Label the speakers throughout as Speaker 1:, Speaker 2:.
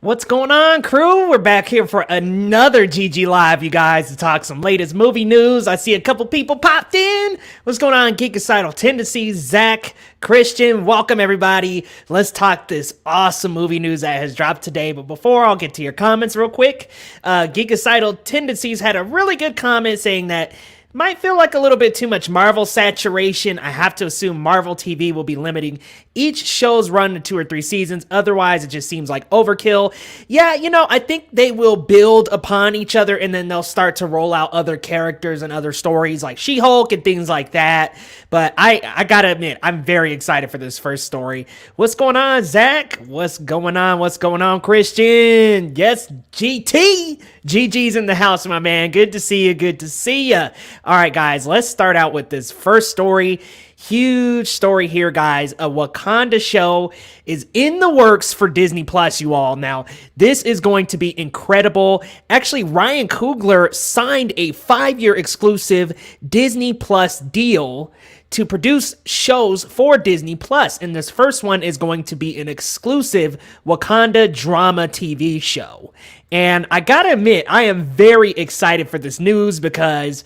Speaker 1: What's going on, crew? We're back here for another GG Live, you guys, to talk some latest movie news. I see a couple people popped in. What's going on, Geekicidal Tendencies? Zach, Christian, welcome everybody. Let's talk this awesome movie news that has dropped today. But before I'll get to your comments real quick, Geekicidal Tendencies had a really good comment saying that might feel like a little bit too much Marvel saturation. I have to assume Marvel TV will be limiting each show's run to 2 or 3 seasons. Otherwise, it just seems like overkill. Yeah, I think they will build upon each other and then they'll start to roll out other characters and other stories like She-Hulk and things like that. But I gotta admit, I'm very excited for this first story. What's going on, Zach? What's going on? What's going on, Christian? Yes, GT. GG's in the house, my man. Good to see you. Good to see you. All right, guys, let's start out with this first story. Huge story here, guys. A Wakanda show is in the works for Disney Plus, you all. Now, this is going to be incredible. Actually, Ryan Coogler signed a 5-year exclusive Disney Plus deal to produce shows for Disney Plus, and this first one is going to be an exclusive Wakanda drama TV show. And I gotta admit, I am very excited for this news because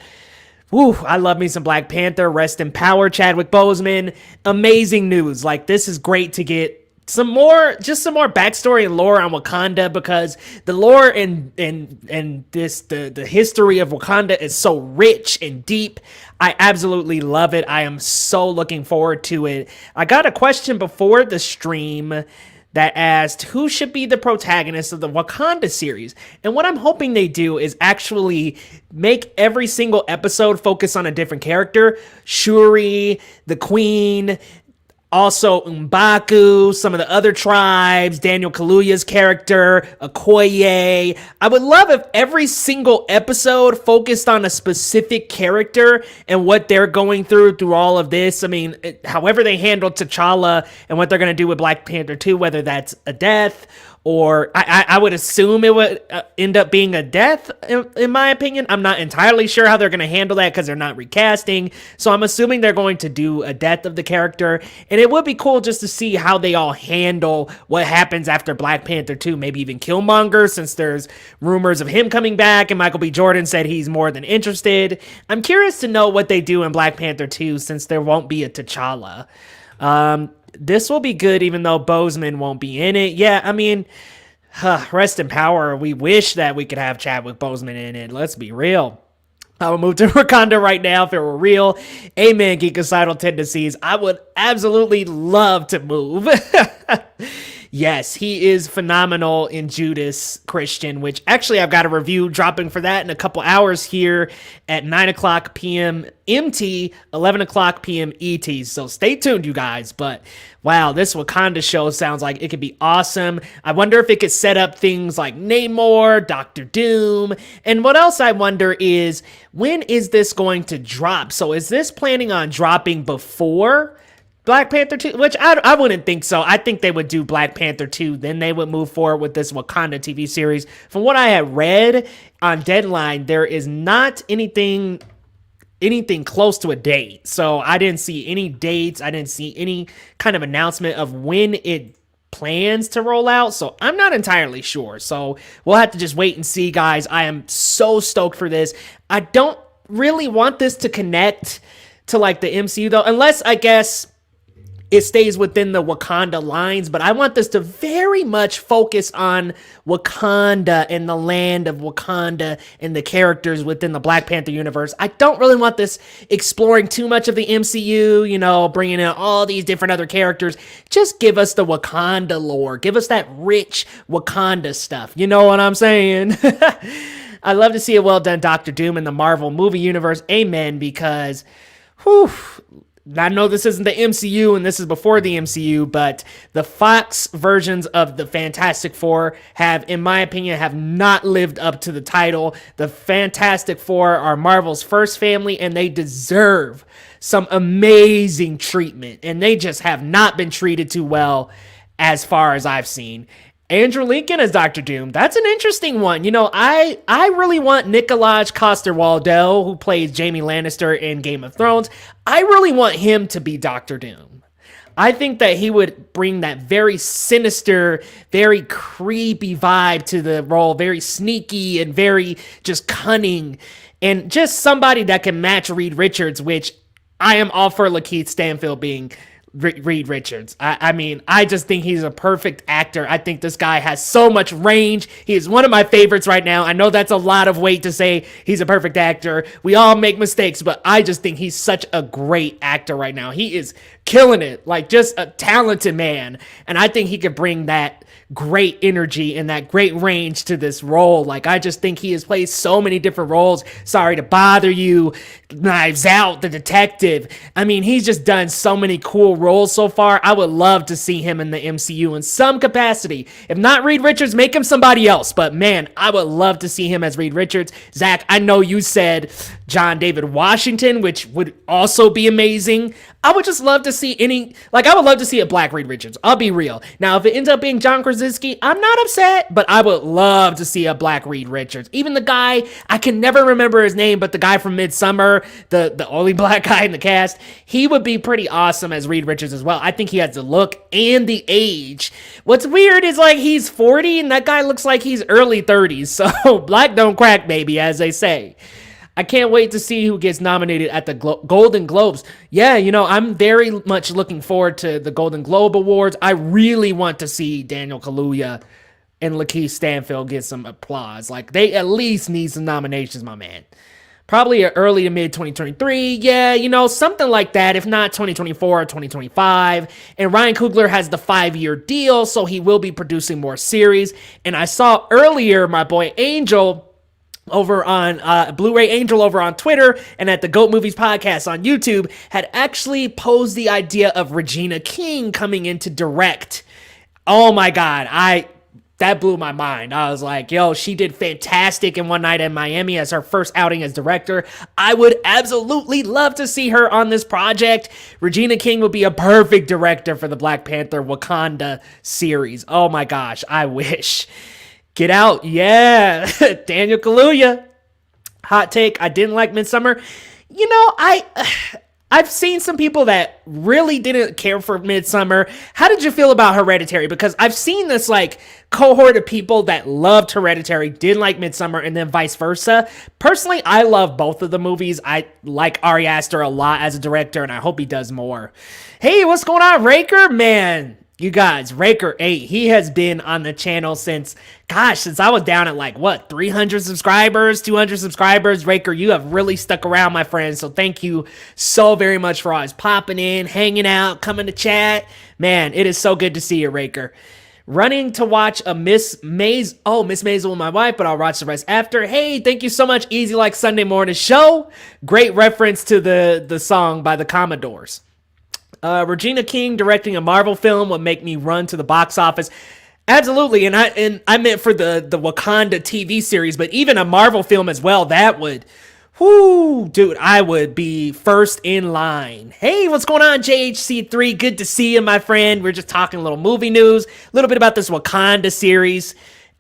Speaker 1: I love me some Black Panther. Rest in power, Chadwick Boseman. Amazing news. Like, this is great to get some more backstory and lore on Wakanda, because the lore and the history of Wakanda is so rich and deep. I absolutely love it. I am so looking forward to it. I got a question before the stream that asked who should be the protagonist of the Wakanda series. And what I'm hoping they do is actually make every single episode focus on a different character. Shuri, the Queen, also M'Baku, some of the other tribes, Daniel Kaluuya's character, Okoye. I would love if every single episode focused on a specific character and what they're going through all of this. I mean, however they handle T'Challa and what they're going to do with Black Panther 2, whether that's a death or I would assume it would end up being a death, in my opinion. I'm not entirely sure how they're going to handle that because they're not recasting. So I'm assuming they're going to do a death of the character. And it would be cool just to see how they all handle what happens after Black Panther 2. Maybe even Killmonger, since there's rumors of him coming back and Michael B. Jordan said he's more than interested. I'm curious to know what they do in Black Panther 2 since there won't be a T'Challa. This will be good, even though Boseman won't be in it. Yeah, I mean, rest in power. We wish that we could have Chadwick Boseman in it. Let's be real. I would move to Wakanda right now if it were real. Amen, Geekicidal Tendencies. I would absolutely love to move. Yes, he is phenomenal in Judas, Christian, which actually I've got a review dropping for that in a couple hours here at 9 o'clock p.m. MT, 11 o'clock p.m. ET. So stay tuned, you guys. But wow, this Wakanda show sounds like it could be awesome. I wonder if it could set up things like Namor, Doctor Doom. And what else I wonder is, when is this going to drop? So is this planning on dropping before Black Panther 2, which I wouldn't think so. I think they would do Black Panther 2, then they would move forward with this Wakanda TV series. From what I had read on Deadline, there is not anything close to a date. So I didn't see any dates. I didn't see any kind of announcement of when it plans to roll out. So I'm not entirely sure. So we'll have to just wait and see, guys. I am so stoked for this. I don't really want this to connect to like the MCU though, unless I guess it stays within the Wakanda lines, but I want this to very much focus on Wakanda and the land of Wakanda and the characters within the Black Panther universe. I don't really want this exploring too much of the MCU, bringing in all these different other characters. Just give us the Wakanda lore. Give us that rich Wakanda stuff. You know what I'm saying? I love to see a well-done Doctor Doom in the Marvel movie universe. Amen, because I know this isn't the MCU and this is before the MCU, but the Fox versions of the Fantastic Four have, in my opinion, have not lived up to the title. The Fantastic Four are Marvel's first family and they deserve some amazing treatment, and they just have not been treated too well as far as I've seen. Andrew Lincoln as Dr. Doom. That's an interesting one. I really want Nikolaj Coster-Waldau, who plays Jaime Lannister in Game of Thrones. I really want him to be Dr. Doom. I think that he would bring that very sinister, very creepy vibe to the role, very sneaky and very just cunning, and just somebody that can match Reed Richards, which I am all for Lakeith Stanfield being Reed Richards. I mean, I just think he's a perfect actor. I think this guy has so much range. He is one of my favorites right now. I know that's a lot of weight to say he's a perfect actor. We all make mistakes, but I just think he's such a great actor right now. He is killing it, like just a talented man. And I think he could bring that great energy and that great range to this role. Like, I just think he has played so many different roles. Sorry to Bother You, Knives Out, The Detective. I mean, he's just done so many cool roles so far. I would love to see him in the MCU in some capacity. If not Reed Richards, make him somebody else. But man, I would love to see him as Reed Richards. Zach, I know you said John David Washington, which would also be amazing. I would just love to see I would love to see a black Reed Richards. I'll be real. Now, if it ends up being John Krasinski, I'm not upset, but I would love to see a black Reed Richards. Even the guy, I can never remember his name, but the guy from Midsommar, the only black guy in the cast, he would be pretty awesome as Reed Richards as well. I think he has the look and the age. What's weird is like he's 40 and that guy looks like he's early 30s. So black don't crack, baby, as they say. I can't wait to see who gets nominated at the Golden Globes. Yeah, I'm very much looking forward to the Golden Globe Awards. I really want to see Daniel Kaluuya and Lakeith Stanfield get some applause. Like, they at least need some nominations, my man. Probably early to mid 2023. Yeah, something like that. If not 2024 or 2025. And Ryan Coogler has the 5-year deal, so he will be producing more series. And I saw earlier my boy Angel over on Blu-ray Angel over on Twitter and at the Goat Movies podcast on YouTube had actually posed the idea of Regina King coming in to direct. Oh my God. That blew my mind. I was like, yo, she did fantastic in One Night in Miami as her first outing as director. I would absolutely love to see her on this project. Regina King would be a perfect director for the Black Panther Wakanda series. Oh my gosh, I wish. Get Out, yeah. Daniel Kaluuya. Hot take, I didn't like Midsommar. I've seen some people that really didn't care for Midsommar. How did you feel about Hereditary? Because I've seen this like cohort of people that loved Hereditary, didn't like Midsommar, and then vice versa. Personally, I love both of the movies. I like Ari Aster a lot as a director, and I hope he does more. Hey, what's going on, Raker? Man, you guys, Raker 8, he has been on the channel since I was down at 300 subscribers, 200 subscribers. Raker, you have really stuck around, my friend. So thank you so very much for always popping in, hanging out, coming to chat. Man, it is so good to see you, Raker. Running to watch a Miss Maisel with my wife, but I'll watch the rest after. Hey, thank you so much, Easy Like Sunday Morning Show. Great reference to the song by the Commodores. Regina King directing a Marvel film would make me run to the box office. Absolutely, and I meant for the Wakanda TV series, but even a Marvel film as well, that would, dude, I would be first in line. Hey, what's going on, JHC3? Good to see you, my friend. We're just talking a little movie news, a little bit about this Wakanda series.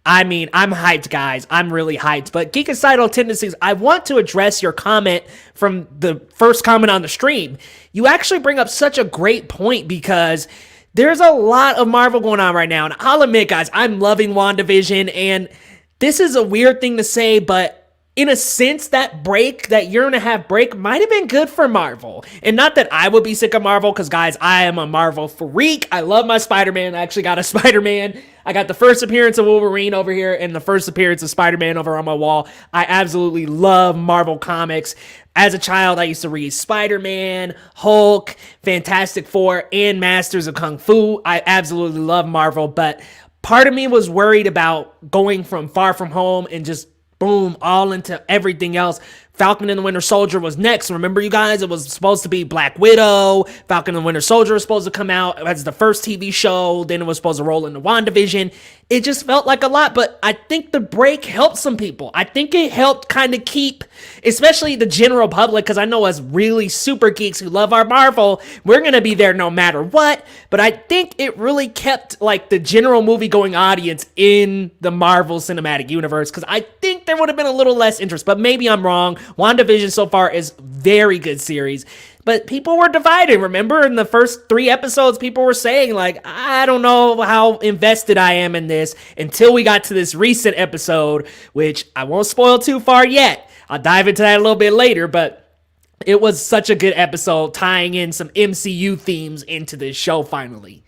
Speaker 1: I mean, I'm hyped, guys. I'm really hyped. But Geekicidal Tendencies, I want to address your comment from the first comment on the stream. You actually bring up such a great point because there's a lot of Marvel going on right now. And I'll admit, guys, I'm loving WandaVision. And this is a weird thing to say, but in a sense, that year and a half break might have been good for Marvel. And not that I would be sick of Marvel, because, guys, I am a Marvel freak. I love my Spider-Man. I actually got a Spider-Man. I got the first appearance of Wolverine over here and the first appearance of Spider-Man over on my wall. I absolutely love Marvel Comics. As a child, I used to read Spider-Man, Hulk, Fantastic Four, and Masters of Kung Fu. I absolutely love Marvel, but part of me was worried about going from Far From Home and just boom, all into everything else. Falcon and the Winter Soldier was next. Remember, you guys, it was supposed to be Black Widow. Falcon and the Winter Soldier was supposed to come out as the first TV show. Then it was supposed to roll into WandaVision. It just felt like a lot, but I think the break helped some people. I think it helped kind of keep, especially the general public, because I know us really super geeks who love our Marvel, we're going to be there no matter what. But I think it really kept like the general movie-going audience in the Marvel Cinematic Universe, because I think there would have been a little less interest, but maybe I'm wrong. WandaVision so far is very good series. But people were divided. Remember, in the first 3 episodes, people were saying, like, I don't know how invested I am in this until we got to this recent episode, which I won't spoil too far yet. I'll dive into that a little bit later, but it was such a good episode, tying in some MCU themes into this show finally.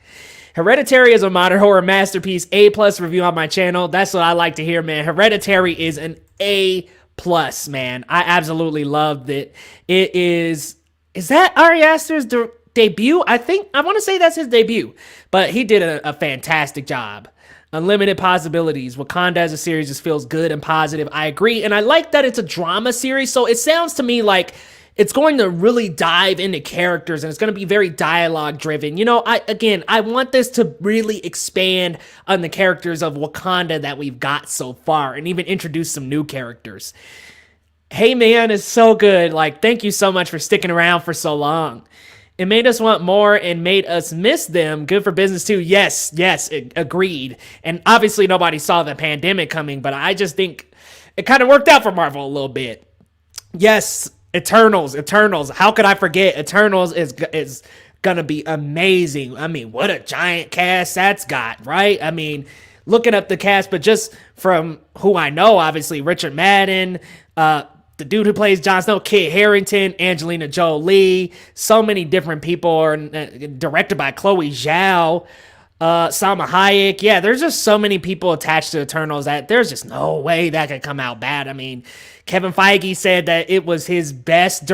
Speaker 1: Hereditary is a modern horror masterpiece. A+ review on my channel. That's what I like to hear, man. Hereditary is an A+, man. I absolutely loved it. It is that Ari Aster's debut? I want to say that's his debut, but he did a fantastic job. Unlimited possibilities. Wakanda as a series just feels good and positive. I agree, and I like that it's a drama series, so it sounds to me like it's going to really dive into characters, and it's going to be very dialogue driven. You know, I want this to really expand on the characters of Wakanda that we've got so far, and even introduce some new characters. Hey man is so good. Like, thank you so much for sticking around for so long. It made us want more and made us miss them. Good for business too. Yes, agreed. And obviously nobody saw the pandemic coming, but I just think it kind of worked out for Marvel a little bit. Yes, Eternals. How could I forget? Eternals is gonna be amazing. I mean, what a giant cast that's got, right? I mean, looking up the cast, but just from who I know, obviously Richard Madden, the dude who plays Jon Snow, Kit Harington, Angelina Jolie, so many different people, are directed by Chloe Zhao, Salma Hayek. Yeah, there's just so many people attached to Eternals that there's just no way that could come out bad. I mean, Kevin Feige said that it was his best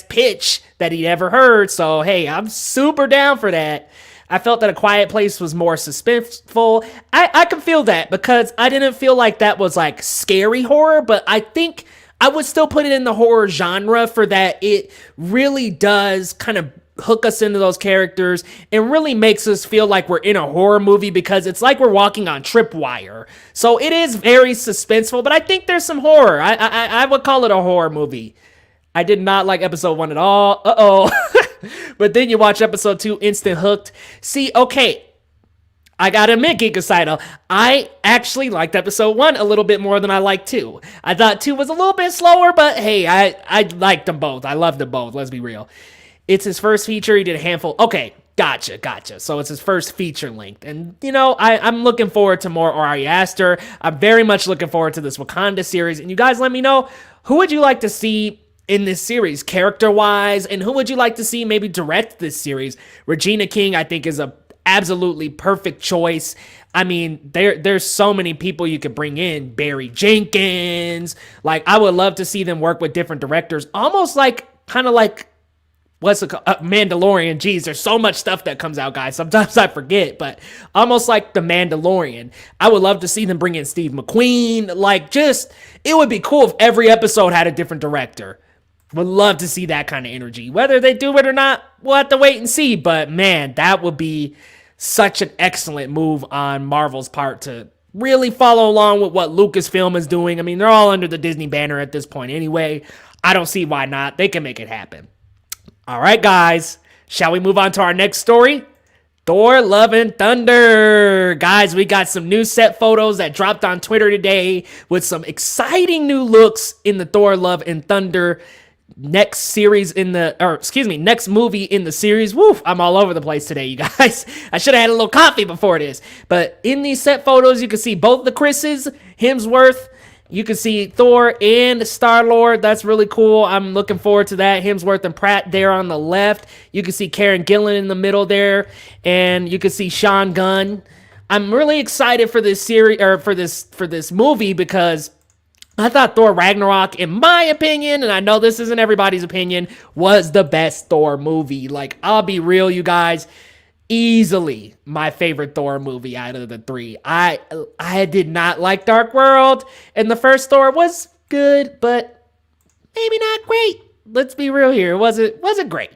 Speaker 1: pitch that he'd ever heard. So, hey, I'm super down for that. I felt that A Quiet Place was more suspenseful. I can feel that because I didn't feel like that was like scary horror, but I think I would still put it in the horror genre for that. It really does kind of hook us into those characters and really makes us feel like we're in a horror movie because it's like we're walking on tripwire. So it is very suspenseful, but I think there's some horror. I would call it a horror movie. I did not like episode 1 at all. But then you watch episode 2, instant hooked. See, okay, I gotta admit, Geekicidal, I actually liked episode 1 a little bit more than I liked 2. I thought 2 was a little bit slower, but hey, I liked them both. I loved them both, let's be real. It's his first feature. He did a handful. Okay, gotcha. So it's his first feature length. And, you know, I'm looking forward to more Ari Aster. I'm very much looking forward to this Wakanda series. And you guys let me know, who would you like to see in this series, character-wise? And who would you like to see maybe direct this series? Regina King, I think, is a absolutely perfect choice. I mean, there's so many people you could bring in. Barry Jenkins. Like, I would love to see them work with different directors. Almost like, kind of like, what's it called? Mandalorian. Geez, there's so much stuff that comes out, guys. Sometimes I forget, but almost like the Mandalorian. I would love to see them bring in Steve McQueen. Like, just, it would be cool if every episode had a different director. Would love to see that kind of energy. Whether they do it or not, we'll have to wait and see. But man, that would be such an excellent move on Marvel's part to really follow along with what Lucasfilm is doing. I mean, they're all under the Disney banner at this point anyway. I don't see why not. They can make it happen. All right, guys, shall we move on to our next story? Thor Love and Thunder. Guys, we got some new set photos that dropped on Twitter today with some exciting new looks in the Thor Love and Thunder next movie in the series. Woof, I'm all over the place today, you guys. I should have had a little coffee before this. But in these set photos, you can see both the Chris's, Hemsworth. You can see Thor and Star-Lord. That's really cool. I'm looking forward to that. Hemsworth and Pratt there on the left. You can see Karen Gillan in the middle there. And you can see Sean Gunn. I'm really excited for this series, or for this movie, because I thought Thor Ragnarok, in my opinion, and I know this isn't everybody's opinion, was the best Thor movie. Like, I'll be real, you guys. Easily my favorite Thor movie out of the 3. I did not like Dark World, and the first Thor was good, but maybe not great. Let's be real here. It wasn't great.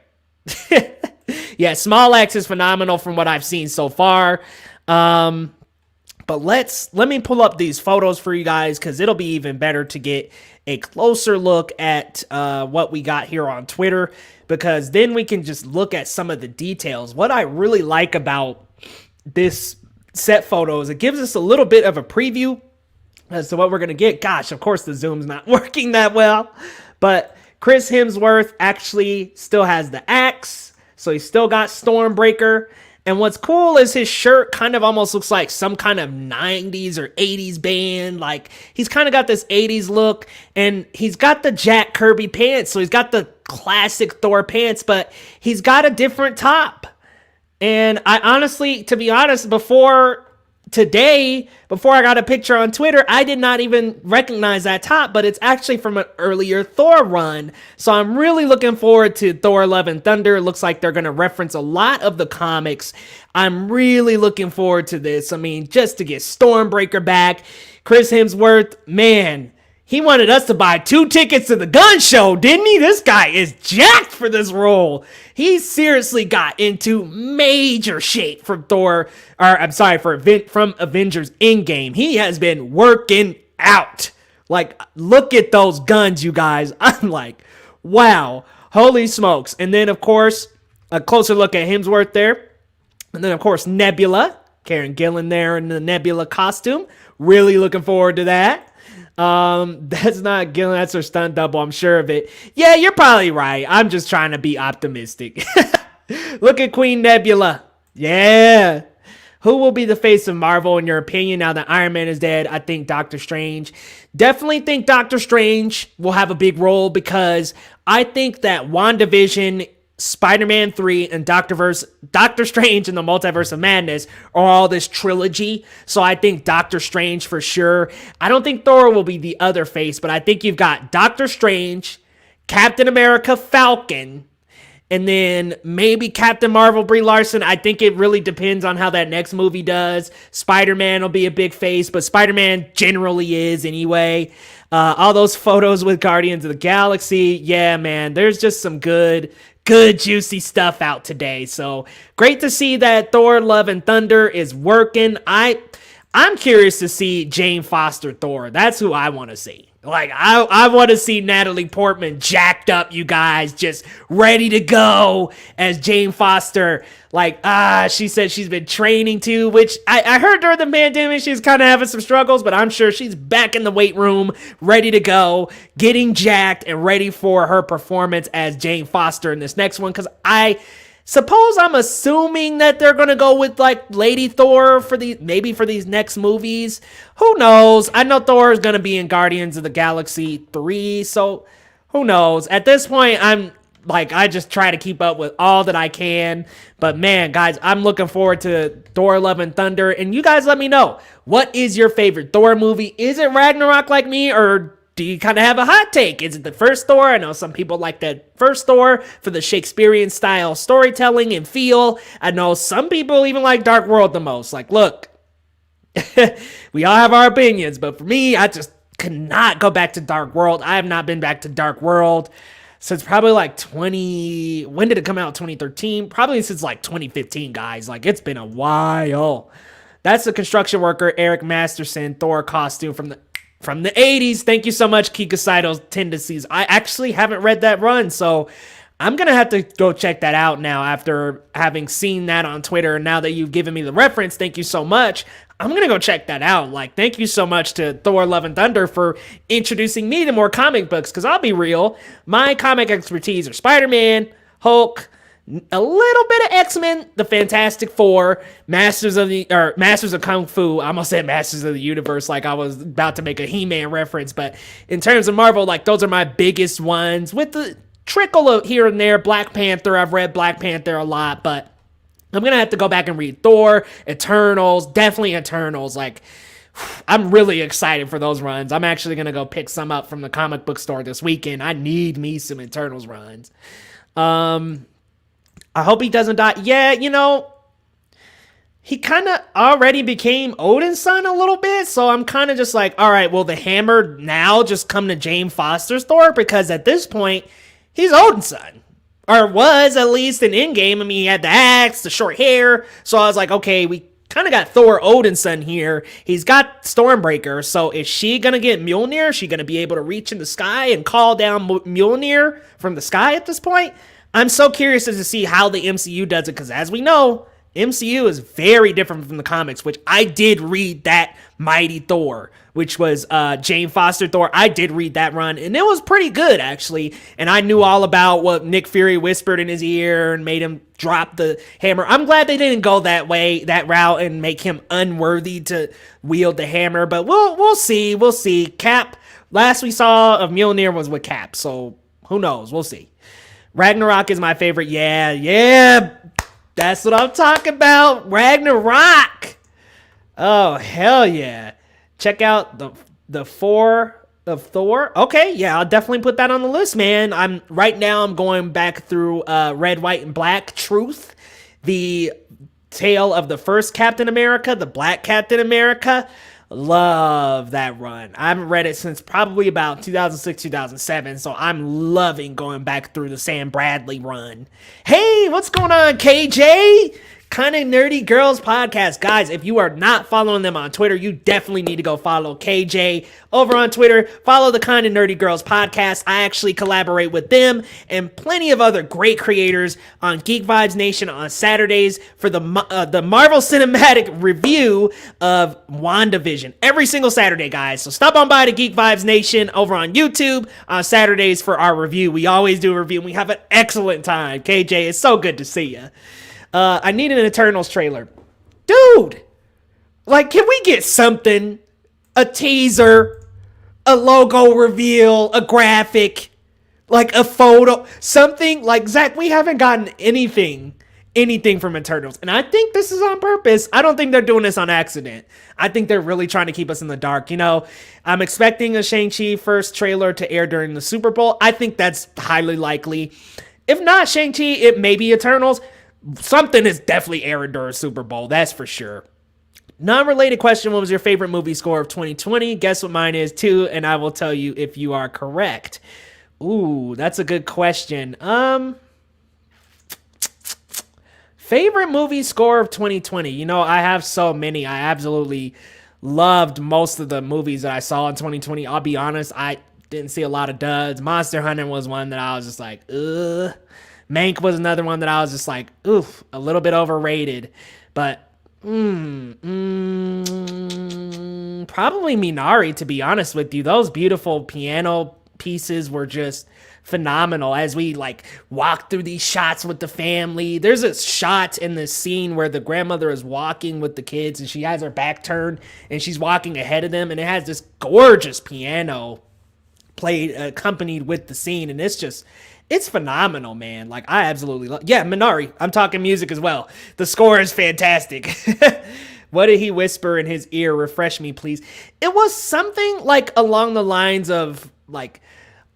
Speaker 1: Yeah, Small Axe is phenomenal from what I've seen so far. But let me pull up these photos for you guys, because it'll be even better to get a closer look at what we got here on Twitter, because then we can just look at some of the details. What I really like about this set photo is it gives us a little bit of a preview as to what we're going to get. Gosh, of course the zoom's not working that well, but Chris Hemsworth actually still has the axe, so he's still got Stormbreaker. And what's cool is his shirt kind of almost looks like some kind of 90s or 80s band. Like, he's kind of got this 80s look, and he's got the Jack Kirby pants. So he's got the classic Thor pants, but he's got a different top. And I honestly, to be honest, before I got a picture on Twitter, I did not even recognize that top, but it's actually from an earlier Thor run. So I'm really looking forward to Thor Love and Thunder. It looks like they're going to reference a lot of the comics. I'm really looking forward to this. I mean, just to get Stormbreaker back, Chris Hemsworth, man, he wanted us to buy 2 tickets to the gun show, didn't he? This guy is jacked for this role. He seriously got into major shape from from Avengers Endgame. He has been working out. Like, look at those guns, you guys. I'm like, wow, holy smokes. And then, of course, a closer look at Hemsworth there. And then, of course, Nebula. Karen Gillan there in the Nebula costume. Really looking forward to that. That's not Gillan, that's her stunt double, I'm sure of it. Yeah, you're probably right. I'm just trying to be optimistic. Look at Queen Nebula. Yeah. Who will be the face of Marvel in your opinion now that Iron Man is dead? I think Doctor Strange. Definitely think Doctor Strange will have a big role because I think that WandaVision, Spider-Man 3, and Doctor Strange and the Multiverse of Madness are all this trilogy. So I think Doctor Strange for sure. I don't think Thor will be the other face, but I think you've got Doctor Strange, Captain America, Falcon, and then maybe Captain Marvel, Brie Larson. I think it really depends on how that next movie does. Spider-Man will be a big face, but Spider-Man generally is anyway. All those photos with Guardians of the Galaxy. Yeah, man, there's just some good juicy stuff out today. So great to see that Thor Love and Thunder is working. I'm curious to see Jane Foster Thor. That's who I want to see. Like, I want to see Natalie Portman jacked up, you guys, just ready to go as Jane Foster. Like, she said she's been training too, which I heard during the pandemic she's kind of having some struggles, but I'm sure she's back in the weight room, ready to go, getting jacked and ready for her performance as Jane Foster in this next one. Because I'm assuming that they're going to go with like Lady Thor for these next movies. Who knows? I know Thor is going to be in Guardians of the Galaxy 3, so who knows? At this point, I just try to keep up with all that I can. But man, guys, I'm looking forward to Thor Love and Thunder. And you guys let me know, what is your favorite Thor movie? Is it Ragnarok like me, or do you kind of have a hot take? Is it the first Thor? I know some people like the first Thor for the Shakespearean style storytelling and feel. I know some people even like Dark World the most. Like, look, we all have our opinions, but for me, I just cannot go back to Dark World. I have not been back to Dark World since probably like when did it come out? 2013? Probably since like 2015, guys. Like, it's been a while. That's the construction worker Eric Masterson Thor costume from the 80s. Thank you so much, Kikusaito's Tendencies. I actually haven't read that run, so I'm going to have to go check that out now after having seen that on Twitter. And now that you've given me the reference, thank you so much. I'm going to go check that out. Like, thank you so much to Thor Love and Thunder for introducing me to more comic books, because I'll be real, my comic expertise are Spider-Man, Hulk, a little bit of X-Men, the Fantastic Four, Masters of Kung Fu. I almost said Masters of the Universe like I was about to make a He-Man reference, but in terms of Marvel, like, those are my biggest ones, with the trickle of here and there. Black Panther, I've read Black Panther a lot, but I'm gonna have to go back and read Thor, Eternals, definitely Eternals. Like, I'm really excited for those runs. I'm actually gonna go pick some up from the comic book store this weekend. I need me some Eternals runs. I hope he doesn't die. Yeah, he kind of already became Odin's son a little bit, so I'm kind of just like, all right, will the hammer now just come to Jane Foster's Thor? Because at this point, he's Odin's son. Or was, at least in Endgame. I mean, he had the axe, the short hair, so I was like, okay, we kind of got Thor Odin's son here. He's got Stormbreaker, so is she going to get Mjolnir? Is she going to be able to reach in the sky and call down Mjolnir from the sky at this point? I'm so curious as to see how the MCU does it, because as we know, MCU is very different from the comics, which I did read that Mighty Thor, which was Jane Foster Thor. I did read that run, and it was pretty good, actually. And I knew all about what Nick Fury whispered in his ear and made him drop the hammer. I'm glad they didn't go that route, and make him unworthy to wield the hammer. But we'll see. Cap, last we saw of Mjolnir was with Cap, so who knows? We'll see. Ragnarok is my favorite. Yeah. That's what I'm talking about. Ragnarok. Oh, hell yeah. Check out the 4 of Thor. Okay, yeah, I'll definitely put that on the list, man. I'm going back through Red, White, and Black Truth, the tale of the first Captain America, the Black Captain America. Love that run. I haven't read it since probably about 2006, 2007, so I'm loving going back through the Sam Bradley run. Hey, what's going on, KJ? Kinda Nerdy Girls Podcast. Guys, if you are not following them on Twitter, you definitely need to go follow KJ over on Twitter. Follow the Kinda Nerdy Girls Podcast. I actually collaborate with them and plenty of other great creators on Geek Vibes Nation on Saturdays for the Marvel Cinematic Review of WandaVision. Every single Saturday, guys. So stop on by to Geek Vibes Nation over on YouTube on Saturdays for our review. We always do a review, and we have an excellent time. KJ, it's so good to see you. I need an Eternals trailer. Dude! Like, can we get something? A teaser, a logo reveal, a graphic, like a photo, something? Like, Zach, we haven't gotten anything from Eternals. And I think this is on purpose. I don't think they're doing this on accident. I think they're really trying to keep us in the dark. You know, I'm expecting a Shang-Chi first trailer to air during the Super Bowl. I think that's highly likely. If not Shang-Chi, it may be Eternals. Something is definitely airing during Super Bowl, that's for sure. Non-related question, what was your favorite movie score of 2020? Guess what mine is too, and I will tell you if you are correct. Ooh, that's a good question. Favorite movie score of 2020? You know, I have so many. I absolutely loved most of the movies that I saw in 2020. I'll be honest, I didn't see a lot of duds. Monster Hunter was one that I was just like, ugh. Mank was another one that I was just like, oof, a little bit overrated. But, probably Minari, to be honest with you. Those beautiful piano pieces were just phenomenal as we like walk through these shots with the family. There's a shot in this scene where the grandmother is walking with the kids and she has her back turned and she's walking ahead of them, and it has this gorgeous piano played accompanied with the scene, and it's phenomenal, man. Like, I absolutely love. Yeah, Minari. I'm talking music as well. The score is fantastic. What did he whisper in his ear? Refresh me, please. It was something like along the lines of like,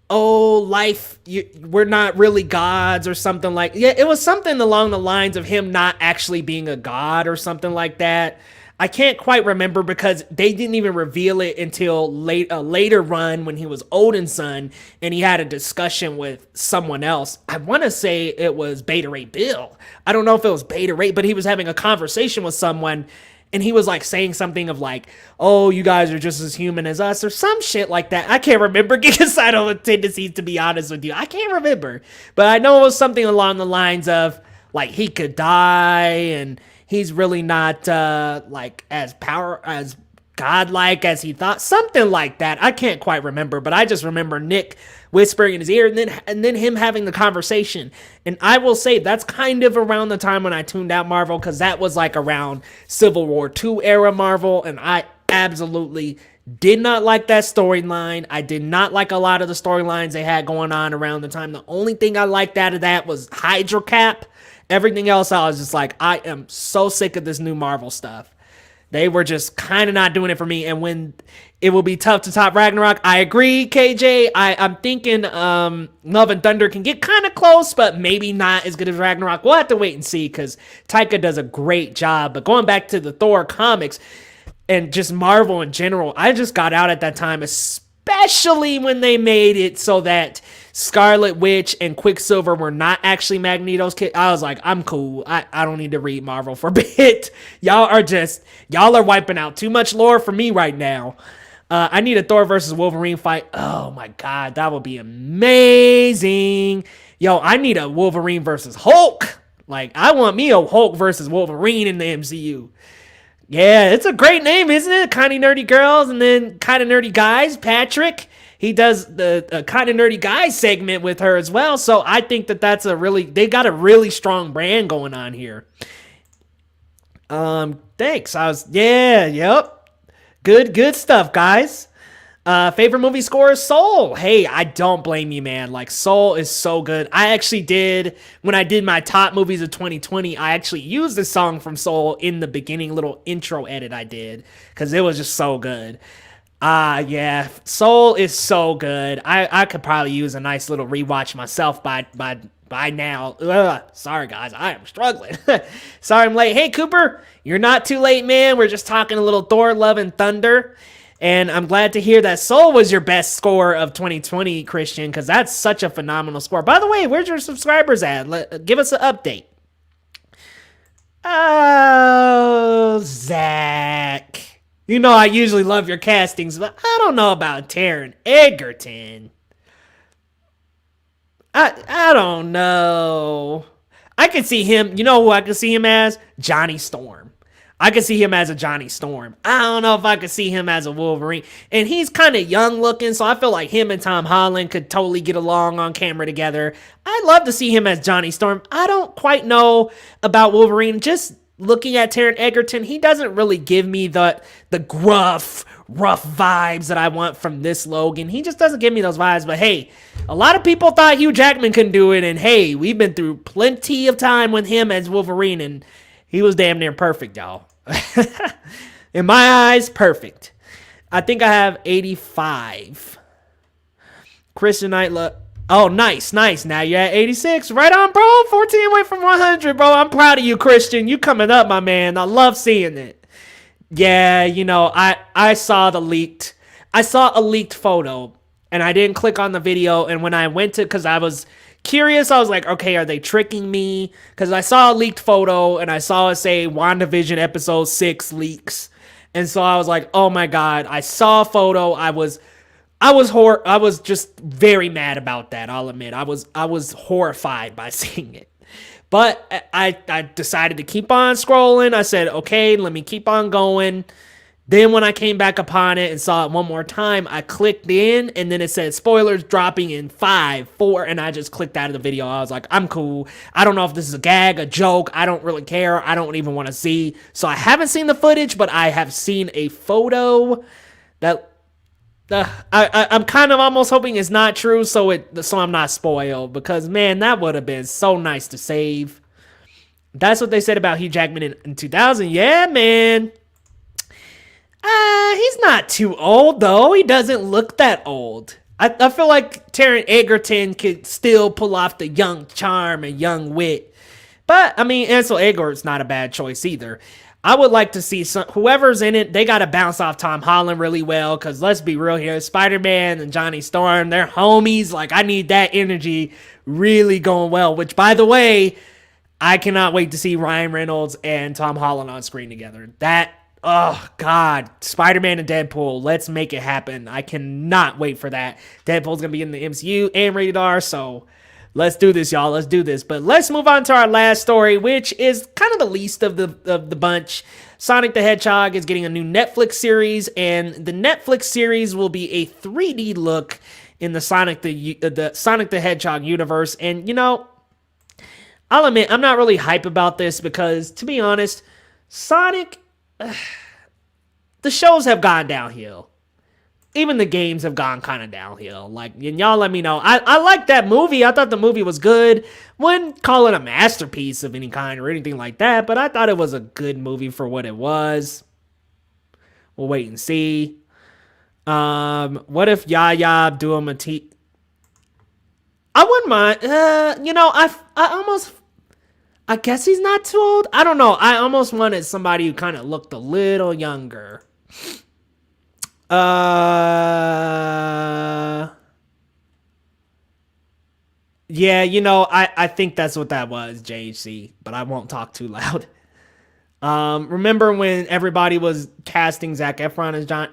Speaker 1: oh, life, we're not really gods or something like. Yeah, it was something along the lines of him not actually being a god or something like that. I can't quite remember because they didn't even reveal it until a later run when he was Odin's son and he had a discussion with someone else. I want to say it was Beta Ray Bill. I don't know if it was Beta Ray, but he was having a conversation with someone and he was like saying something of like, oh, you guys are just as human as us or some shit like that. I can't remember. Genocidal tendencies, to be honest with you. I can't remember. But I know it was something along the lines of like he could die and he's really not like as godlike as he thought, something like that. I can't quite remember, but I just remember Nick whispering in his ear and then him having the conversation. And I will say that's kind of around the time when I tuned out Marvel, because that was like around Civil War II era Marvel, and I absolutely did not like that storyline. I did not like a lot of the storylines they had going on around the time. The only thing I liked out of that was Hydra Cap. Everything else, I was just like, I am so sick of this new Marvel stuff. They were just kind of not doing it for me. And when it will be tough to top Ragnarok, I agree, KJ. I'm thinking Love and Thunder can get kind of close, but maybe not as good as Ragnarok. We'll have to wait and see because Taika does a great job. But going back to the Thor comics and just Marvel in general, I just got out at that time, especially when they made it so that Scarlet Witch and Quicksilver were not actually Magneto's kid. I was like, I'm cool. I don't need to read Marvel for a bit. Y'all are wiping out too much lore for me right now. I need a Thor versus Wolverine fight. Oh my God, that would be amazing. Yo, I need a Wolverine versus Hulk. Like, I want me a Hulk versus Wolverine in the MCU. Yeah, it's a great name, isn't it? Kind of nerdy girls and then kind of nerdy guys. Patrick, he does the kind of nerdy guys segment with her as well. So I think that's they got a really strong brand going on here. Thanks. Yep. Good stuff, guys. Favorite movie score is Soul. Hey, I don't blame you, man. Like, Soul is so good. I actually did, when I did my top movies of 2020, I actually used the song from Soul in the beginning little intro edit I did, because it was just so good. Yeah, Soul is so good. I could probably use a nice little rewatch myself by now. Sorry, guys, I am struggling. Sorry I'm late. Hey, Cooper, you're not too late, man. We're just talking a little Thor, Love, and Thunder. And I'm glad to hear that Soul was your best score of 2020, Christian, because that's such a phenomenal score. By the way, where's your subscribers at? Give us an update. Oh, Zach. You know I usually love your castings, but I don't know about Taron Egerton. I don't know. I could see him, you know who I could see him as? Johnny Storm. I could see him as a Johnny Storm. I don't know if I could see him as a Wolverine. And he's kind of young looking, so I feel like him and Tom Holland could totally get along on camera together. I'd love to see him as Johnny Storm. I don't quite know about Wolverine. Just looking at Taron Egerton, he doesn't really give me the gruff, rough vibes that I want from this Logan. He just doesn't give me those vibes. But hey, a lot of people thought Hugh Jackman couldn't do it. And hey, we've been through plenty of time with him as Wolverine, and he was damn near perfect, y'all. In my eyes, perfect. I think I have 85. Christian Knight, oh, nice. Now you're at 86. Right on, bro. 14 away from 100, bro. I'm proud of you, Christian. You coming up, my man. I love seeing it. Yeah, you know, I saw a leaked photo, and I didn't click on the video. And when I went to, because I was curious, I was like, okay, are they tricking me? Because I saw a leaked photo and I saw it say WandaVision episode 6 leaks, and so I was like, oh my god, I saw a photo. I was just very mad about that. I'll admit, I was horrified by seeing it, but I decided to keep on scrolling. I said, okay, let me keep on going. Then when I came back upon it and saw it one more time, I clicked in, and then it said spoilers dropping in 5, 4, and I just clicked out of the video. I was like, I'm cool. I don't know if this is a gag, a joke. I don't really care. I don't even want to see. So I haven't seen the footage, but I have seen a photo that I'm kind of almost hoping it's not true, so I'm not spoiled, because man, that would have been so nice to save. That's what they said about Hugh Jackman in 2000. Yeah, man. He's not too old, though. He doesn't look that old. I feel like Taron Egerton could still pull off the young charm and young wit. But, I mean, Ansel Elgort's not a bad choice either. I would like to see whoever's in it, they got to bounce off Tom Holland really well, because let's be real here, Spider-Man and Johnny Storm, they're homies. Like, I need that energy really going well, which, by the way, I cannot wait to see Ryan Reynolds and Tom Holland on screen together. Oh, God. Spider-Man and Deadpool. Let's make it happen. I cannot wait for that. Deadpool's going to be in the MCU and rated R, so let's do this, y'all. Let's do this. But let's move on to our last story, which is kind of the least of the bunch. Sonic the Hedgehog is getting a new Netflix series, and the Netflix series will be a 3D look in the Sonic the Hedgehog universe. And, you know, I'll admit, I'm not really hype about this because, to be honest, Sonic... the shows have gone downhill. Even the games have gone kind of downhill. Like, and y'all let me know. I like that movie. I thought the movie was good. Wouldn't call it a masterpiece of any kind or anything like that, but I thought it was a good movie for what it was. We'll wait and see. What if Yahya Abdul-Mateen? I wouldn't mind. You know, I guess he's not too old. I don't know. I almost wanted somebody who kind of looked a little younger. Yeah, you know, I think that's what that was, JHC, but I won't talk too loud. Remember when everybody was casting Zac Efron as John?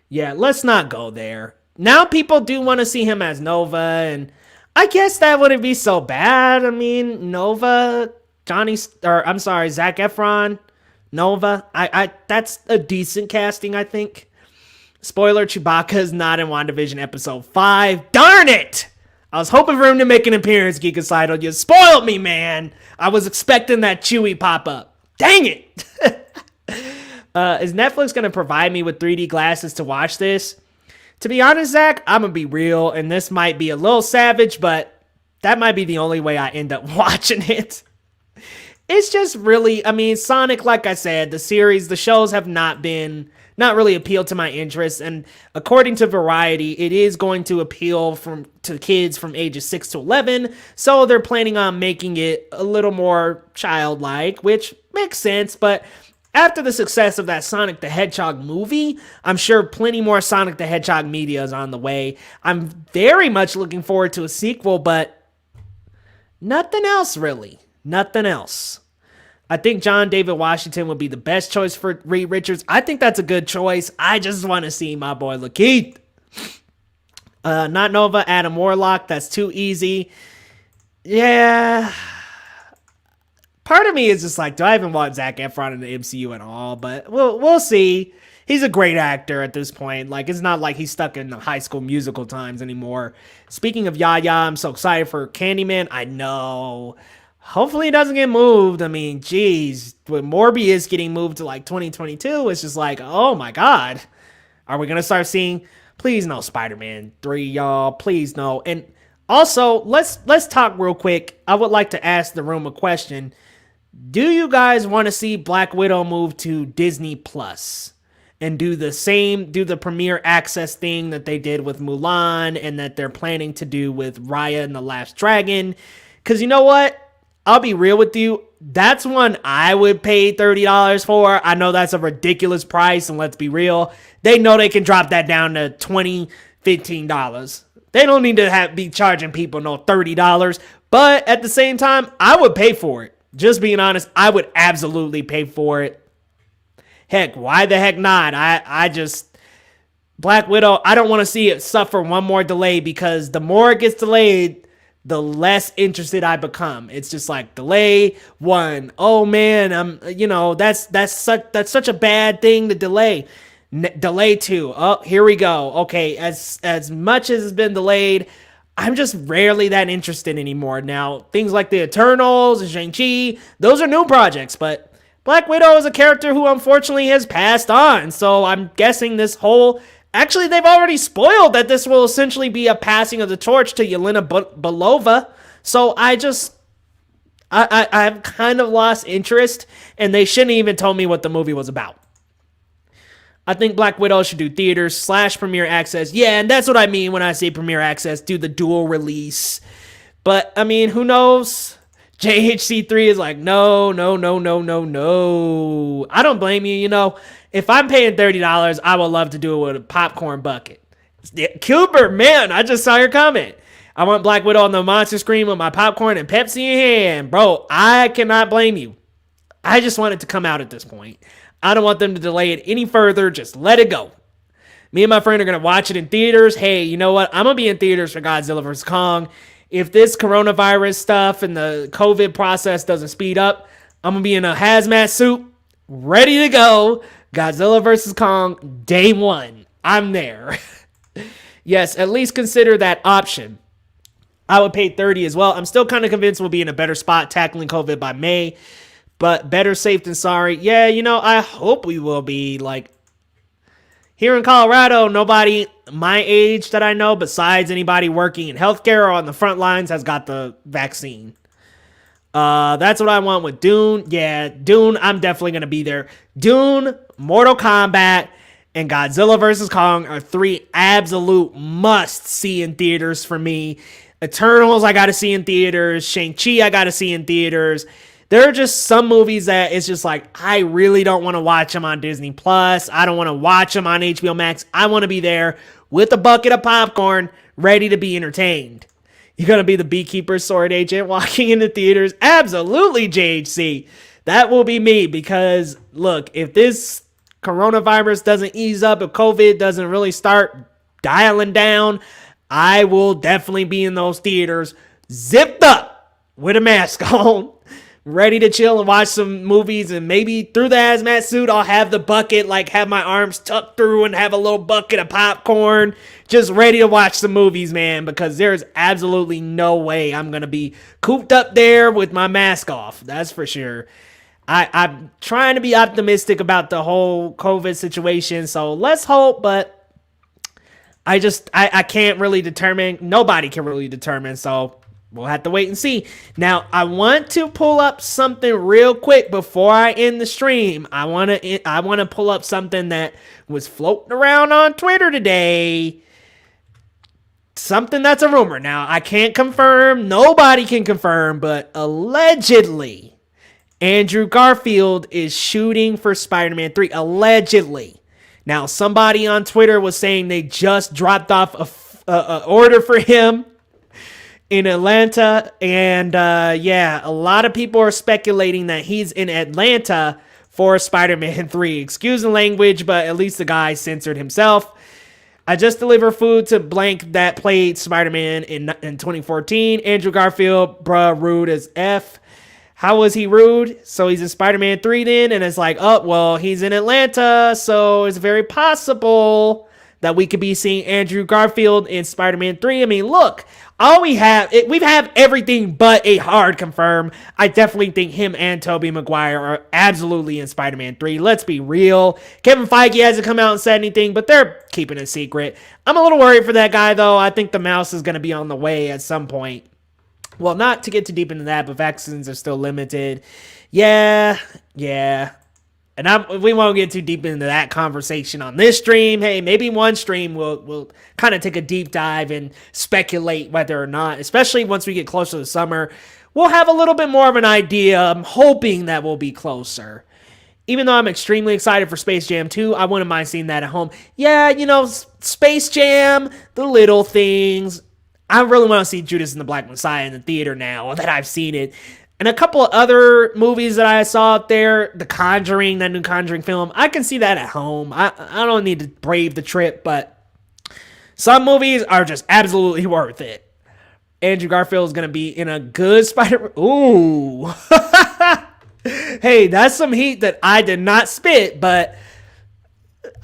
Speaker 1: Yeah, let's not go there. Now people do want to see him as Nova, and I guess that wouldn't be so bad. I mean, Nova Zac Efron, Nova. I that's a decent casting, I think. Spoiler, Chewbacca is not in WandaVision episode 5. Darn it! I was hoping for him to make an appearance, Geekicidal. You spoiled me, man. I was expecting that Chewie pop-up. Dang it! Is Netflix going to provide me with 3D glasses to watch this? To be honest, Zach, I'm going to be real, and this might be a little savage, but that might be the only way I end up watching it. It's just really, I mean, Sonic, like I said, the series, the shows have not really appealed to my interests, and according to Variety, it is going to appeal to kids from ages 6 to 11, so they're planning on making it a little more childlike, which makes sense, but after the success of that Sonic the Hedgehog movie, I'm sure plenty more Sonic the Hedgehog media is on the way. I'm very much looking forward to a sequel, but nothing else, really. Nothing else. I think John David Washington would be the best choice for Reed Richards. I think that's a good choice. I just want to see my boy Lakeith. Not Nova, Adam Warlock. That's too easy. Yeah. Part of me is just like, do I even want Zac Efron in the MCU at all? But we'll see. He's a great actor at this point. Like, it's not like he's stuck in the High School Musical times anymore. Speaking of Yaya, I'm so excited for Candyman. I know. Hopefully it doesn't get moved. I mean, geez, with Morbius getting moved to like 2022, it's just like, oh my God. Are we going to start seeing, please no Spider-Man 3, y'all. Please no. And also, let's talk real quick. I would like to ask the room a question. Do you guys want to see Black Widow move to Disney Plus and do the premiere access thing that they did with Mulan and that they're planning to do with Raya and the Last Dragon? Because you know what? I'll be real with you. That's one I would pay $30 for. I know that's a ridiculous price, and let's be real. They know they can drop that down to $20, $15. They don't need to be charging people no $30. But at the same time, I would pay for it. Just being honest, I would absolutely pay for it. Heck, why the heck not? Black Widow, I don't want to see it suffer one more delay, because the more it gets delayed, the less interested I become. It's just like, delay one. Oh man, that's such a bad thing to delay. Delay two. Oh, here we go. Okay, as much as it's been delayed, I'm just rarely that interested anymore. Now, things like the Eternals and Shang-Chi, those are new projects, but Black Widow is a character who unfortunately has passed on. So I'm guessing actually, they've already spoiled that this will essentially be a passing of the torch to Yelena Belova. So I've kind of lost interest, and they shouldn't even told me what the movie was about. I think Black Widow should do theaters / premiere access. Yeah, and that's what I mean when I say premiere access. Do the dual release. But, I mean, who knows? JHC3 is like, no. I don't blame you, If I'm paying $30, I would love to do it with a popcorn bucket. Cooper, man, I just saw your comment. I want Black Widow on the monster screen with my popcorn and Pepsi in hand. Bro, I cannot blame you. I just want it to come out at this point. I don't want them to delay it any further. Just let it go. Me and my friend are going to watch it in theaters. Hey, you know what? I'm going to be in theaters for Godzilla vs. Kong. If this coronavirus stuff and the COVID process doesn't speed up, I'm going to be in a hazmat suit, ready to go. Godzilla vs. Kong, day one. I'm there. Yes, at least consider that option. I would pay $30 as well. I'm still kind of convinced we'll be in a better spot tackling COVID by May. But better safe than sorry. Yeah, I hope we will be. Like, here in Colorado, nobody my age that I know, besides anybody working in healthcare or on the front lines, has got the vaccine. That's what I want with Dune. Yeah, Dune, I'm definitely going to be there. Dune, Mortal Kombat, and Godzilla vs. Kong are 3 absolute must-see in theaters for me. Eternals, I got to see in theaters. Shang-Chi, I got to see in theaters. There are just some movies that it's just like, I really don't want to watch them on Disney Plus. I don't want to watch them on HBO Max. I want to be there with a bucket of popcorn, ready to be entertained. You're going to be the beekeeper sword agent walking into theaters? Absolutely, JHC. That will be me, because, look, if this coronavirus doesn't ease up, if COVID doesn't really start dialing down, I will definitely be in those theaters zipped up with a mask on. ready to chill and watch some movies, and maybe through the hazmat suit, I'll have the bucket, like have my arms tucked through and have a little bucket of popcorn, just ready to watch some movies, man, because there's absolutely no way I'm going to be cooped up there with my mask off. That's for sure. I'm trying to be optimistic about the whole COVID situation, so let's hope, but I can't really determine. Nobody can really determine, so we'll have to wait and see. Now, I want to pull up something real quick before I end the stream. I want to pull up something that was floating around on Twitter today. Something that's a rumor. Now, I can't confirm. Nobody can confirm, but allegedly, Andrew Garfield is shooting for Spider-Man 3. Allegedly. Now, somebody on Twitter was saying they just dropped off a order for him in Atlanta. And yeah, a lot of people are speculating that he's in Atlanta for Spider-Man 3. Excuse the language, but at least the guy censored himself. I just delivered food to blank that played Spider-Man in 2014. Andrew Garfield, bruh, rude as F. How was he rude? So he's in Spider-Man 3 then, and it's like, oh, well, he's in Atlanta, so it's very possible that we could be seeing Andrew Garfield in Spider-Man 3. I mean, look, we've everything but a hard confirm. I definitely think him and Tobey Maguire are absolutely in Spider-Man 3. Let's be real. Kevin Feige hasn't come out and said anything, but they're keeping it secret. I'm a little worried for that guy, though. I think the mouse is going to be on the way at some point. Well, not to get too deep into that, but vaccines are still limited. Yeah. And we won't get too deep into that conversation on this stream. Hey, maybe one stream we'll kind of take a deep dive and speculate whether or not, especially once we get closer to summer, we'll have a little bit more of an idea. I'm hoping that we'll be closer. Even though I'm extremely excited for Space Jam 2, I wouldn't mind seeing that at home. Yeah, Space Jam, the little things. I really want to see Judas and the Black Messiah in the theater now that I've seen it. And a couple of other movies that I saw out there, The Conjuring, that new Conjuring film, I can see that at home. I don't need to brave the trip, but some movies are just absolutely worth it. Andrew Garfield is going to be in a good Spider-Man. Ooh. Hey, that's some heat that I did not spit, but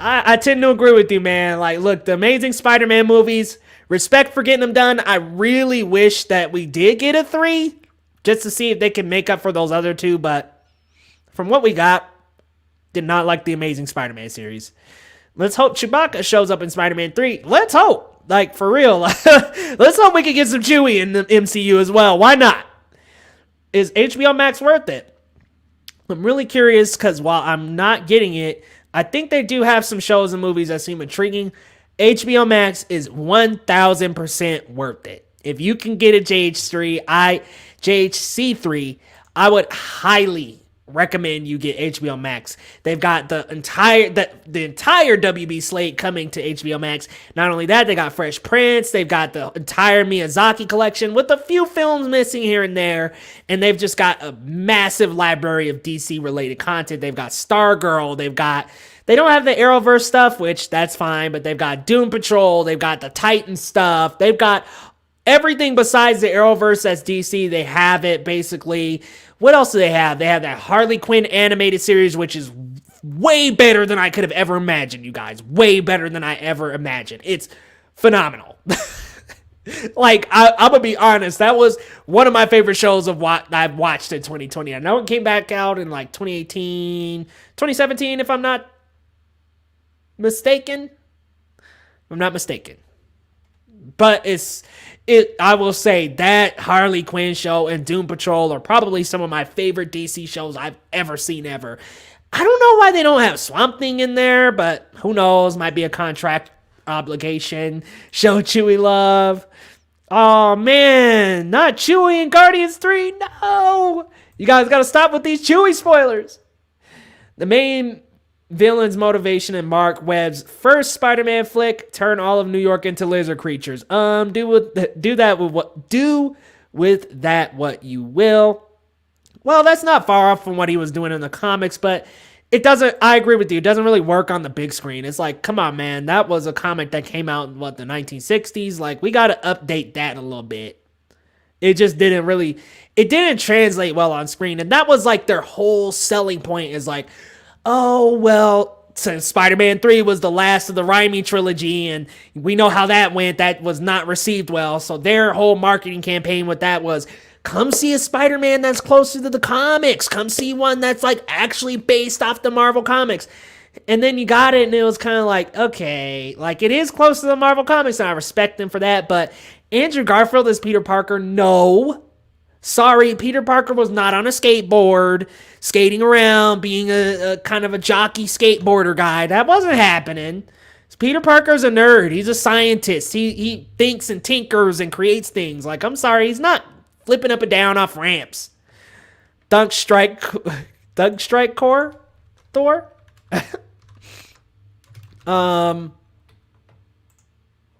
Speaker 1: I tend to agree with you, man. Like, look, the Amazing Spider-Man movies, respect for getting them done. I really wish that we did get a 3 just to see if they can make up for those other 2. But from what we got, did not like the Amazing Spider-Man series. Let's hope Chewbacca shows up in Spider-Man 3. Let's hope. Like, for real. Let's hope we can get some Chewie in the MCU as well. Why not? Is HBO Max worth it? I'm really curious because while I'm not getting it, I think they do have some shows and movies that seem intriguing. HBO Max is 1,000% worth it. If you can get a JHC3, I would highly recommend you get HBO Max. They've got the entire WB slate coming to HBO Max. Not only that, they got Fresh Prince. They've got the entire Miyazaki collection with a few films missing here and there. And they've just got a massive library of DC related content. They've got Stargirl. They don't have the Arrowverse stuff, which that's fine, but they've got Doom Patrol. They've got the Titan stuff. They've got everything besides the Arrowverse that's DC. They have it basically. What else do they have? They have that Harley Quinn animated series, which is way better than I could have ever imagined, you guys. Way better than I ever imagined. It's phenomenal. Like, I'm going to be honest. That was one of my favorite shows of what I've watched in 2020. I know it came back out in like 2018, 2017, if I'm not mistaken. But I will say that Harley Quinn show and Doom Patrol are probably some of my favorite DC shows I've ever seen ever. I don't know why they don't have Swamp Thing in there, but who knows? Might be a contract obligation. Show Chewie love. Oh man, not Chewie in Guardians 3. No, you guys got to stop with these Chewie spoilers. The main villain's motivation in Mark Webb's first Spider-Man flick: turn all of New York into lizard creatures. Do with that what you will. Well, that's not far off from what he was doing in the comics, but I agree with you. It doesn't really work on the big screen. It's like, come on, man. That was a comic that came out in the 1960s. Like, we got to update that a little bit. It just it didn't translate well on screen. And that was like their whole selling point is like, oh, well, since Spider-Man 3 was the last of the Raimi trilogy, and we know how that went, that was not received well. So their whole marketing campaign with that was, come see a Spider-Man that's closer to the comics. Come see one that's like actually based off the Marvel comics. And then you got it, and it was kind of like, okay, like it is close to the Marvel comics, and I respect them for that. But Andrew Garfield as Peter Parker, no. Sorry, Peter Parker was not on a skateboard, skating around, being a kind of a jockey skateboarder guy. That wasn't happening. Peter Parker's a nerd. He's a scientist. He thinks and tinkers and creates things. Like, I'm sorry, he's not flipping up and down off ramps. Thug Strike Core? Thor?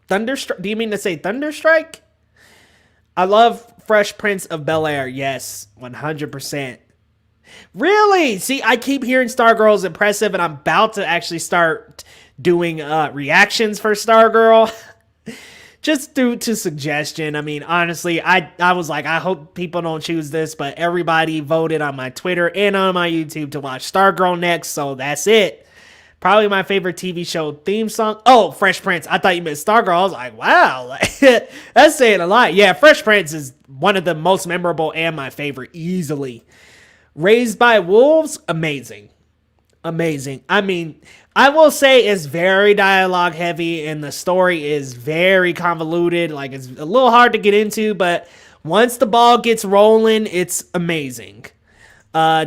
Speaker 1: Thunderstrike? Do you mean to say Thunderstrike? I love Fresh Prince of Bel-Air. Yes, 100%. Really? See, I keep hearing Stargirl is impressive, and I'm about to actually start doing reactions for Stargirl. Just due to suggestion. I mean, honestly, I was like, I hope people don't choose this, but everybody voted on my Twitter and on my YouTube to watch Stargirl next, so that's it. Probably my favorite TV show theme song. Oh, Fresh Prince. I thought you meant Stargirl. I was like, wow. That's saying a lot. Yeah, Fresh Prince is one of the most memorable and my favorite easily. Raised by Wolves, amazing. Amazing. I mean, I will say it's very dialogue heavy and the story is very convoluted. Like, it's a little hard to get into, but once the ball gets rolling, it's amazing.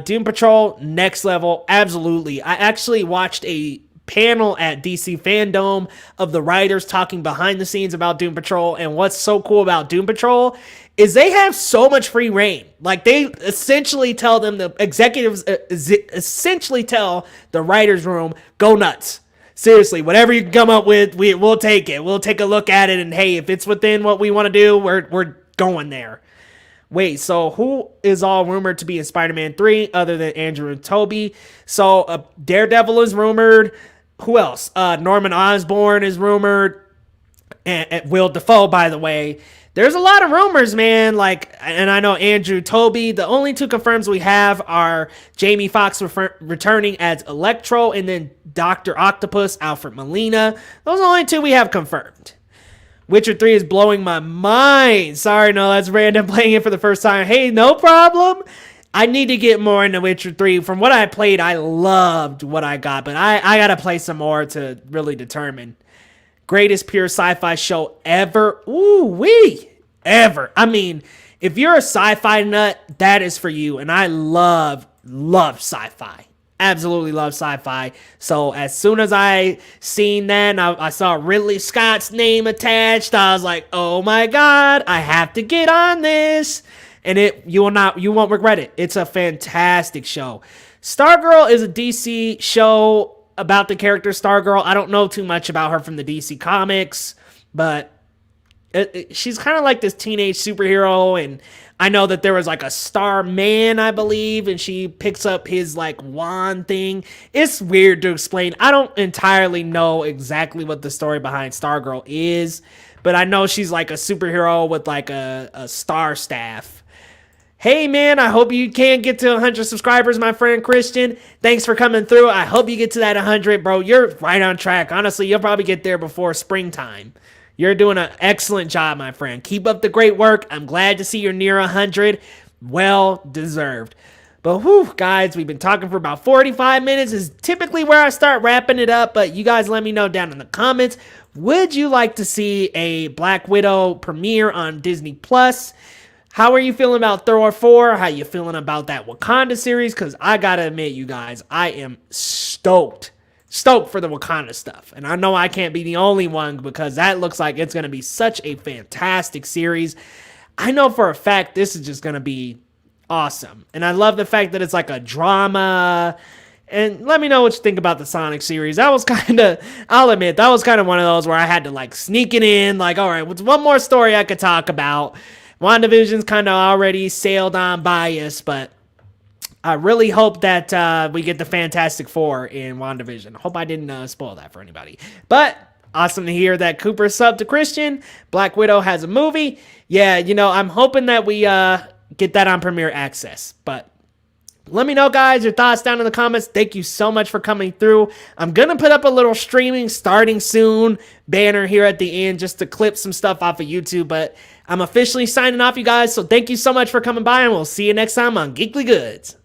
Speaker 1: Doom Patrol, next level, absolutely. I actually watched a panel at DC Fandom of the writers talking behind the scenes about Doom Patrol, and what's so cool about Doom Patrol is they have so much free reign. Like, they essentially tell them, the executives essentially tell the writers room, go nuts. Seriously, whatever you come up with, we'll take it. We'll take a look at it, and hey, if it's within what we want to do, we're going there. Wait, so who is all rumored to be in Spider-Man 3 other than Andrew and Toby? So Daredevil is rumored. Who else? Norman Osborn is rumored. And Will Dafoe, by the way. There's a lot of rumors, man. Like, and I know Andrew, Toby. The only two confirms we have are Jamie Foxx returning as Electro, and then Dr. Octopus, Alfred Molina. Those are the only two we have confirmed. Witcher 3 is blowing my mind. Sorry, no, that's random playing it for the first time. Hey, no problem. I need to get more into Witcher 3. From what I played, I loved what I got, but I got to play some more to really determine. Greatest pure sci-fi show ever. Ooh, wee. Ever. I mean, if you're a sci-fi nut, that is for you. And I love sci-fi. Absolutely love sci-fi. So as soon as I seen that, I saw Ridley Scott's name attached. I was like, oh my God, I have to get on this. And you won't regret it. It's a fantastic show. Stargirl is a DC show about the character Stargirl. I don't know too much about her from the DC comics, but she's kind of like this teenage superhero, and I know that there was like a Starman, I believe, and she picks up his like wand thing. It's weird to explain. I don't entirely know exactly what the story behind Stargirl is, but I know she's like a superhero with like a star staff. Hey man, I hope you can get to 100 subscribers, my friend Christian. Thanks for coming through. I hope you get to that 100, bro. You're right on track. Honestly, you'll probably get there before springtime. You're doing an excellent job, my friend. Keep up the great work. I'm glad to see you're near 100. Well deserved. But whew, guys, we've been talking for about 45 minutes. Is typically where I start wrapping it up. But you guys let me know down in the comments. Would you like to see a Black Widow premiere on Disney Plus? How are you feeling about Thor 4? How you feeling about that Wakanda series? Because I gotta admit, you guys, I am stoked for the Wakanda stuff. And I know I can't be the only one, because that looks like it's going to be such a fantastic series. I know for a fact this is just going to be awesome. And I love the fact that it's like a drama. And let me know what you think about the Sonic series. That was kind of, I'll admit, that was kind of one of those where I had to like sneak it in. Like, all right, what's one more story I could talk about? WandaVision's kind of already sailed on by us, but I really hope that we get the Fantastic Four in WandaVision. Hope I didn't spoil that for anybody. But Awesome to hear that Cooper subbed to Christian. Black Widow has a movie. Yeah, I'm hoping that we get that on Premiere Access. But let me know, guys, your thoughts down in the comments. Thank you so much for coming through. I'm going to put up a little streaming starting soon banner here at the end just to clip some stuff off of YouTube. But I'm officially signing off, you guys. So thank you so much for coming by, and we'll see you next time on Geekly Goods.